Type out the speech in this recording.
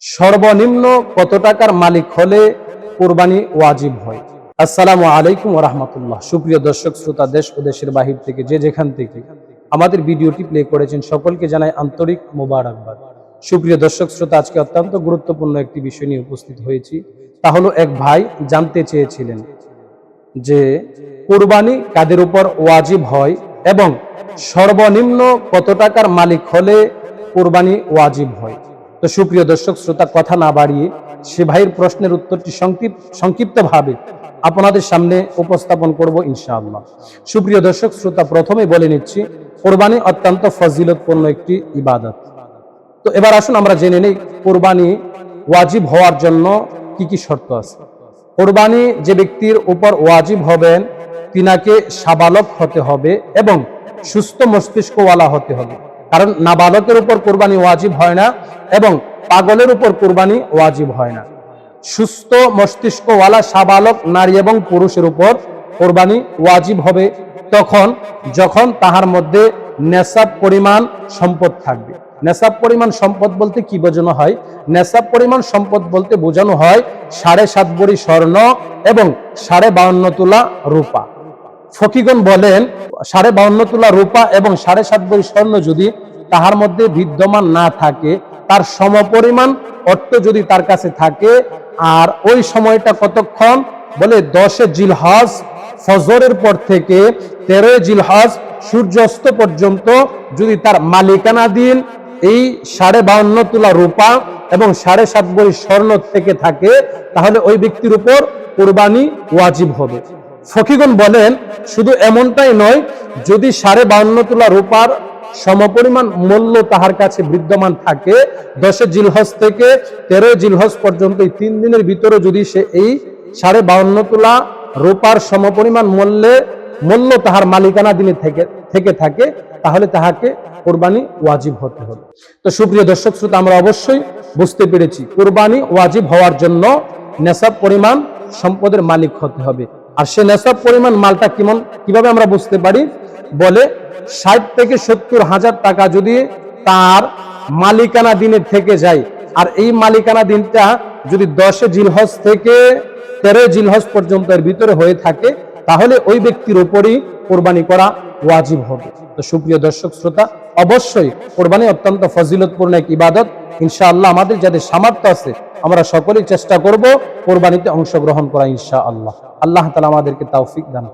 সর্বনিম্ন কত টাকার মালিক হলে কুরবানি ওয়াজিব হয়? আসসালামু আলাইকুম ওয়া রাহমাতুল্লাহ। সুপ্রিয় দর্শক শ্রোতা, দেশ ও দেশের বাহির থেকে যে যেখান থেকে আমাদের ভিডিওটি প্লে করেছেন সকলকে জানাই আন্তরিক মোবারকবাদ। সুপ্রিয় দর্শক শ্রোতা, আজকে অত্যন্ত গুরুত্বপূর্ণ একটি বিষয় নিয়ে উপস্থিত হয়েছি। তা হলো, এক ভাই জানতে চেয়েছিলেন যে কুরবানি কাদের উপর ওয়াজিব হয় এবং সর্বনিম্ন কত টাকার মালিক হলে কুরবানি ওয়াজিব হয়। তো সুপ্রিয় দর্শক শ্রোতা, কথা না বাড়িয়ে সে ভাইয়ের প্রশ্নের উত্তরটি সংক্ষিপ্তভাবে আপনাদের সামনে উপস্থাপন করব ইনশাআল্লাহ। সুপ্রিয় দর্শক শ্রোতা, প্রথমে বলে নিচ্ছি, কুরবানি অত্যন্ত ফজিলতপূর্ণ একটি ইবাদত। তো এবার আসুন আমরা জেনে নেই কুরবানি ওয়াজিব হওয়ার জন্য কি কি শর্ত আছে। কুরবানি যে ব্যক্তির উপর ওয়াজিব হবেন তিনাকে সাবালক হতে হবে এবং সুস্থ মস্তিষ্কওয়ালা হতে হবে। কারণ নাবালকের উপর কুরবানি ওয়াজিব হয় না এবং পাগলের উপর কুরবানি ওয়াজিব হয় না। সুস্থ মস্তিষ্কওয়ালা সাবালক নারী এবং পুরুষের উপর কুরবানি ওয়াজিব হবে তখন যখন তাহার মধ্যে নেশাব পরিমাণ সম্পদ থাকবে। নেশাব পরিমাণ সম্পদ বলতে কি বোঝানো হয়? নেশাব পরিমাণ সম্পদ বলতে বোঝানো হয় 7.5 ভরি স্বর্ণ এবং 52.5 তোলা রূপা। ফকিগণ বলেন 52.5 তোলা রূপা এবং 7.5 ভরি স্বর্ণ যদি তাহার মধ্যে বিদ্যমান না থাকে, তার সমপরিমাণ অর্থ যদি তার কাছে থাকে, আর ওই সময়টা কতক্ষণ বলে 10 জিলহজ ফজরের পর থেকে 13 জিলহজ সূর্যাস্ত পর্যন্ত যদি তার মালিকানাধীন এই 52.5 তোলা রূপা এবং 7.5 ভরি স্বর্ণ থেকে থাকে, তাহলে ওই ব্যক্তির উপর কুরবানি ওয়াজিব হবে। ফকিগণ বলেন শুধু এমনটাই নয়, যদি 52.5 তোলা রূপার সমপরিমাণ মূল্য তাহার কাছে বিদ্যমান থাকে, 10 জিলহজ থেকে 13 জিলহজ পর্যন্ত এই 3 দিনের ভিতরে যদি সে এই 52.5 তোলা রূপার সমপরিমাণ মূল্য তাহার মালিকানাধীনে থেকে থাকে, তাহলে তাহাকে কুরবানি ওয়াজিব হতে হবে। তো সুপ্রিয় দর্শক শ্রোতা, আমরা অবশ্যই বুঝতে পেরেছি কুরবানি ওয়াজিব হওয়ার জন্য নেশাব পরিমাণ সম্পদের মালিক হতে হবে। আর সে নেশাব পরিমাণ মালটা কিভাবে আমরা বুঝতে পারি? বলে 60 থেকে 70 হাজার টাকা যদি তার মালিকানা দিনে থেকে যায়, আর এই মালিকানা দিনটা যদি 10 জিলহজ থেকে 13 জিলহজ পর্যন্ত এর ভিতরে হয়ে থাকে, তাহলে ওই ব্যক্তির উপরই কোরবানি করা ওয়াজিব হবে। তো সুপ্রিয় দর্শক শ্রোতা, অবশ্যই কোরবানি অত্যন্ত ফজিলতপূর্ণ এক ইবাদত। ইনশাআল্লাহ আমাদের যাদের সামর্থ্য আছে আমরা সকলেই চেষ্টা করব কোরবানিতে অংশগ্রহণ করা ইনশাআল্লাহ। আল্লাহ তাআলা আমাদেরকে তৌফিক দান।